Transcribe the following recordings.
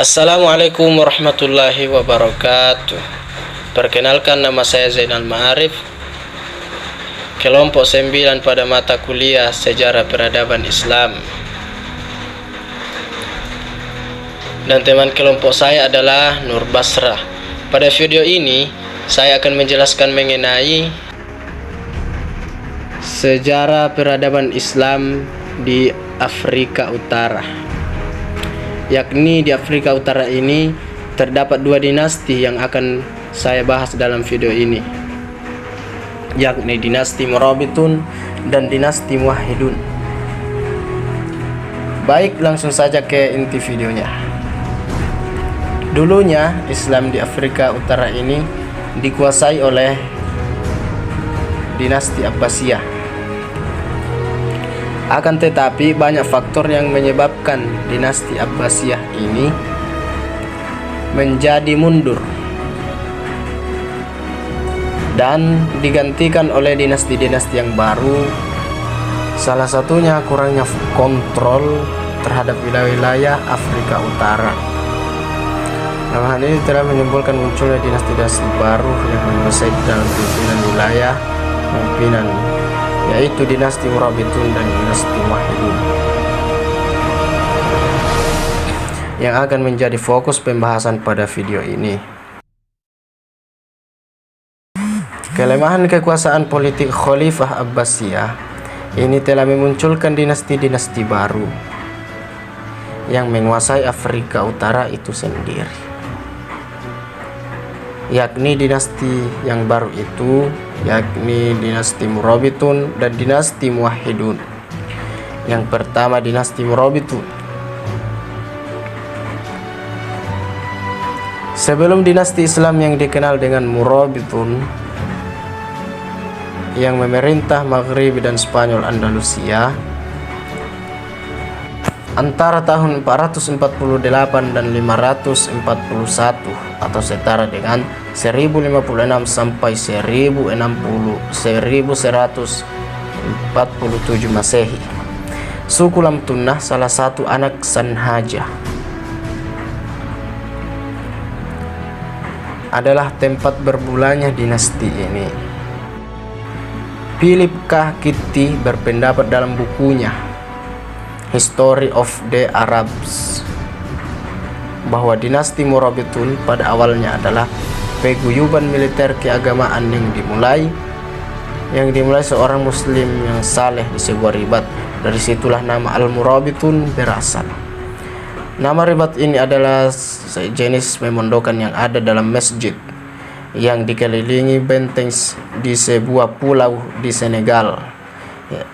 Assalamualaikum warahmatullahi wabarakatuh. Perkenalkan, nama saya Zainal Ma'arif, kelompok 9 pada mata kuliah Sejarah Peradaban Islam. Dan teman kelompok saya adalah Nur Basrah. Pada video ini saya akan menjelaskan mengenai sejarah peradaban Islam di Afrika Utara. Yakni di Afrika Utara ini terdapat dua dinasti yang akan saya bahas dalam video ini, yakni dinasti Murabitun dan dinasti Muwahhidun. Baik, langsung saja ke inti videonya. Dulunya Islam di Afrika Utara ini dikuasai oleh dinasti Abbasiyah. Akan tetapi banyak faktor yang menyebabkan dinasti Abbasiyah ini menjadi mundur dan digantikan oleh dinasti-dinasti yang baru. Salah satunya kurangnya kontrol terhadap wilayah-wilayah Afrika Utara. Nah, hal ini telah menimbulkan munculnya dinasti-dinasti baru yang menguasai dalam pimpinan wilayah pimpinan, yaitu dinasti Murabitun dan dinasti Muwahhidun, yang akan menjadi fokus pembahasan pada video ini. Kelemahan kekuasaan politik Khalifah Abbasiyah ini telah memunculkan dinasti-dinasti baru yang menguasai Afrika Utara itu sendiri, yakni dinasti yang baru itu yakni dinasti Murabitun dan dinasti Muwahhidun. Yang pertama, dinasti Murabitun. Sebelum dinasti Islam yang dikenal dengan Murabitun yang memerintah Maghrib dan Spanyol Andalusia antara tahun 448 dan 541 atau setara dengan 1056 sampai 1147 Masehi. Suku Lamtunnah salah satu anak Sanhaja adalah tempat bermulanya dinasti ini. Philip K. Kitty berpendapat dalam bukunya History of the Arabs bahwa dinasti Murabitun pada awalnya adalah paguyuban militer keagamaan yang dimulai seorang muslim yang saleh di sebuah ribat. Dari situlah nama Al-Murabitun berasal. Nama ribat ini adalah sejenis pemondokan yang ada dalam masjid yang dikelilingi benteng di sebuah pulau di Senegal.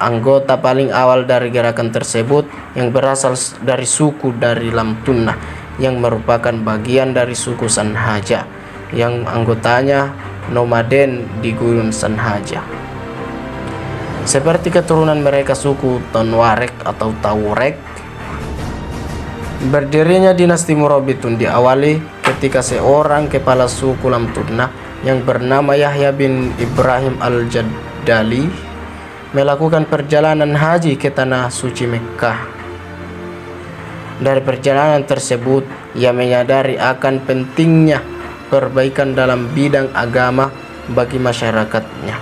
Anggota paling awal dari gerakan tersebut yang berasal dari suku dari Lamtunnah yang merupakan bagian dari suku Sanhaja yang anggotanya nomaden di Gunung Sanhaja. Seperti keturunan mereka suku Tonwarek atau Taurek. Berdirinya dinasti Murabitun diawali ketika seorang kepala suku Lamtunnah yang bernama Yahya bin Ibrahim Al-Jaddali melakukan perjalanan haji ke tanah suci Mekkah. Dari perjalanan tersebut, ia menyadari akan pentingnya perbaikan dalam bidang agama bagi masyarakatnya.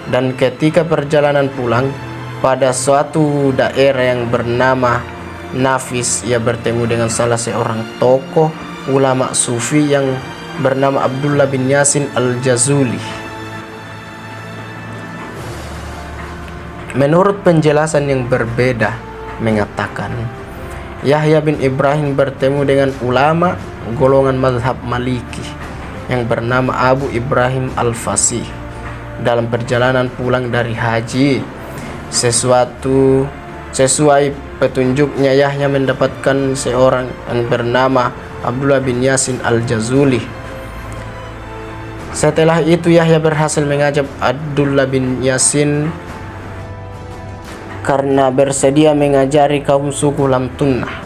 Dan ketika perjalanan pulang, pada suatu daerah yang bernama Nafis, ia bertemu dengan salah seorang tokoh ulama sufi yang bernama Abdullah bin Yasin Al-Jazuli. Menurut penjelasan yang berbeda mengatakan, Yahya bin Ibrahim bertemu dengan ulama golongan mazhab Maliki yang bernama Abu Ibrahim Al-Fasih dalam perjalanan pulang dari haji. Sesuai petunjuknya, Yahya mendapatkan seorang yang bernama Abdullah bin Yasin Al-Jazuli. Setelah itu Yahya berhasil mengajak Abdullah bin Yasin karena bersedia mengajari kaum suku Lamtunnah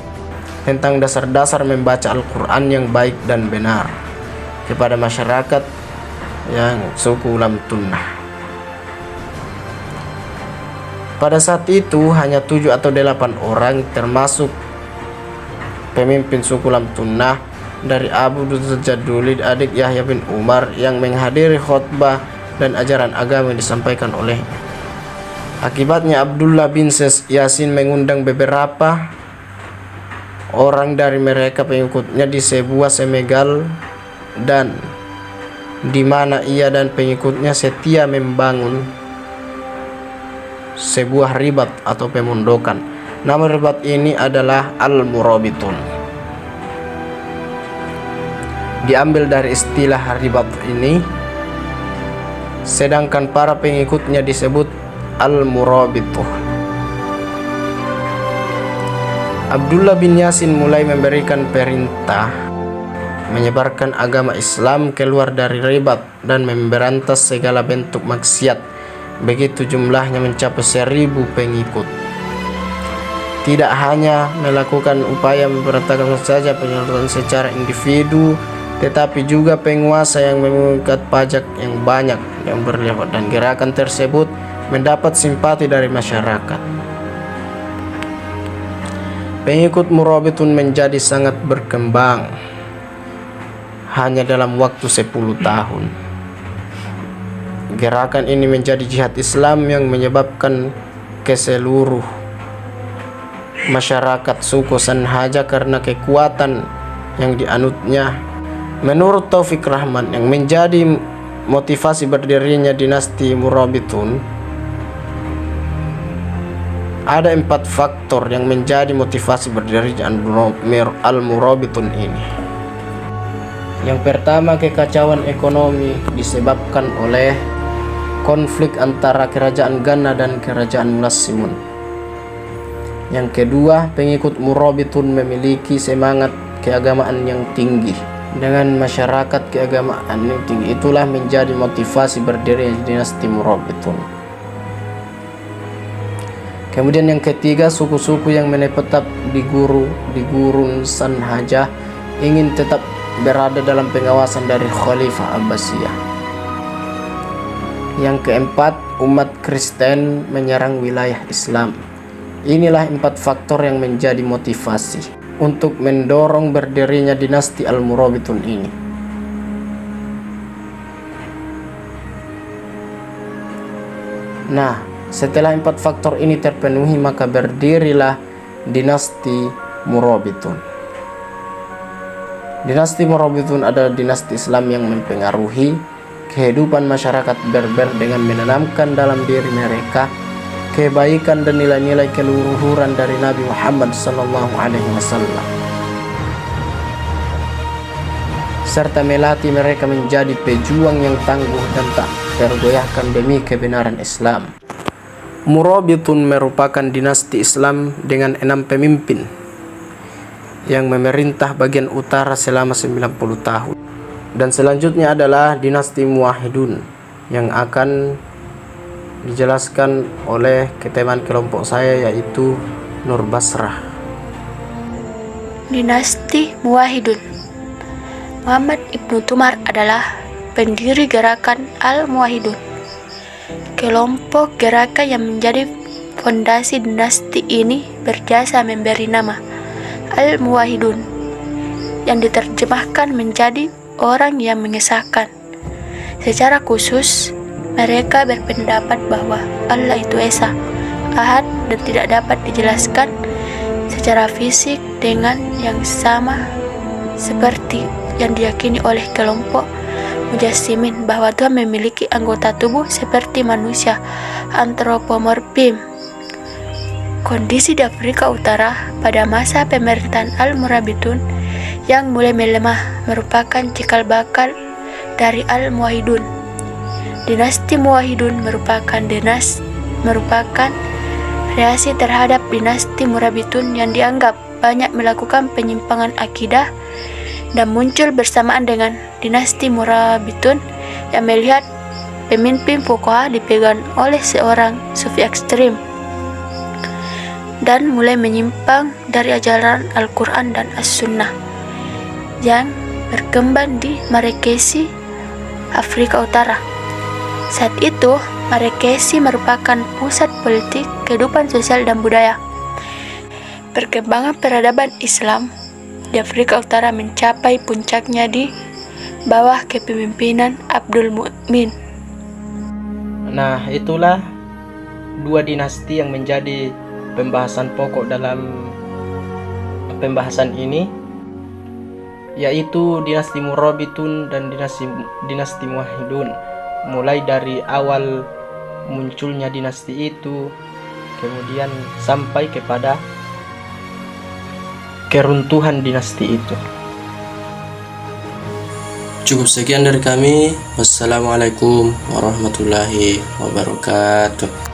tentang dasar-dasar membaca Al-Quran yang baik dan benar kepada masyarakat yang suku Lamtunnah. Pada saat itu hanya 7 atau 8 orang termasuk pemimpin suku Lamtunnah, dari Abu Jadulid, adik Yahya bin Umar, yang menghadiri khutbah dan ajaran agama yang disampaikan olehnya. Akibatnya Abdullah bin Yasin mengundang beberapa orang dari mereka pengikutnya di sebuah semegal, dan di mana ia dan pengikutnya setia membangun sebuah ribat atau pemondokan. Nama ribat ini adalah Al-Murabitun. Diambil dari istilah ribat ini, sedangkan para pengikutnya disebut Al-Murabituh. Abdullah bin Yasin mulai memberikan perintah menyebarkan agama Islam keluar dari ribat dan memberantas segala bentuk maksiat. Begitu jumlahnya mencapai 1000 pengikut. Tidak hanya melakukan upaya memberantas saja penyaluran secara individu, tetapi juga penguasa yang mengikat pajak yang banyak yang berlipat, dan gerakan tersebut mendapat simpati dari masyarakat. Pengikut Murabitun menjadi sangat berkembang hanya dalam waktu 10 tahun. Gerakan ini menjadi jihad Islam yang menyebabkan ke seluruh masyarakat suku Sanhaja karena kekuatan yang dianutnya. Menurut Taufik Rahman, yang menjadi motivasi berdirinya dinasti Murabitun, ada 4 faktor yang menjadi motivasi berdirinya Al-Murabitun ini. Yang pertama, kekacauan ekonomi disebabkan oleh konflik antara kerajaan Ganna dan kerajaan Mulasimun. Yang kedua, pengikut Murabitun memiliki semangat keagamaan yang tinggi. Dengan masyarakat keagamaan yang tinggi itulah menjadi motivasi berdirinya dinasti Murabitun. Kemudian yang ketiga, suku-suku yang menetap di gurun Sanhaja ingin tetap berada dalam pengawasan dari Khalifah Abbasiyah. Yang keempat, umat Kristen menyerang wilayah Islam. Inilah 4 faktor yang menjadi motivasi untuk mendorong berdirinya dinasti Al-Murabitun ini. Nah, setelah 4 faktor ini terpenuhi, maka berdirilah dinasti Murabitun. Dinasti Murabitun adalah dinasti Islam yang mempengaruhi kehidupan masyarakat Berber dengan menanamkan dalam diri mereka kebaikan dan nilai-nilai keluhuran dari Nabi Muhammad SAW, serta melatih mereka menjadi pejuang yang tangguh dan tak tergoyahkan demi kebenaran Islam. Murabitun merupakan dinasti Islam dengan 6 pemimpin yang memerintah bagian utara selama 90 tahun. Dan selanjutnya adalah dinasti Muwahhidun yang akan dijelaskan oleh teman kelompok saya, yaitu Nur Basrah. Dinasti Muwahhidun. Muhammad Ibnu Tumar adalah pendiri gerakan Al-Muwahhidun, kelompok gerakan yang menjadi fondasi dinasti ini berjasa memberi nama Al-Muwahhidun, yang diterjemahkan menjadi orang yang mengesahkan. Secara khusus, mereka berpendapat bahwa Allah itu Esa, Ahad, dan tidak dapat dijelaskan secara fisik dengan yang sama seperti yang diyakini oleh kelompok Mujassimin, bahwa Tuhan memiliki anggota tubuh seperti manusia, antropomorfism. Kondisi di Afrika Utara pada masa pemerintahan Al-Murabitun yang mulai melemah merupakan cikal bakal dari Al-Muwahhidun. Dinasti Muwahhidun merupakan reaksi terhadap dinasti Murabitun yang dianggap banyak melakukan penyimpangan akidah dan muncul bersamaan dengan dinasti Murabitun yang melihat pemimpin fuqaha dipegang oleh seorang sufi ekstrim dan mulai menyimpang dari ajaran Al-Quran dan As-Sunnah yang berkembang di Marekesi, Afrika Utara. Saat itu, Marekesi merupakan pusat politik, kehidupan sosial dan budaya. Perkembangan peradaban Islam di Afrika Utara mencapai puncaknya di bawah kepemimpinan Abdul Mukmin. Nah, itulah dua dinasti yang menjadi pembahasan pokok dalam pembahasan ini, yaitu dinasti Murabitun dan dinasti Muwahhidun. Mulai dari awal munculnya dinasti itu, kemudian sampai kepada keruntuhan dinasti itu. Cukup sekian dari kami. Wassalamualaikum warahmatullahi wabarakatuh.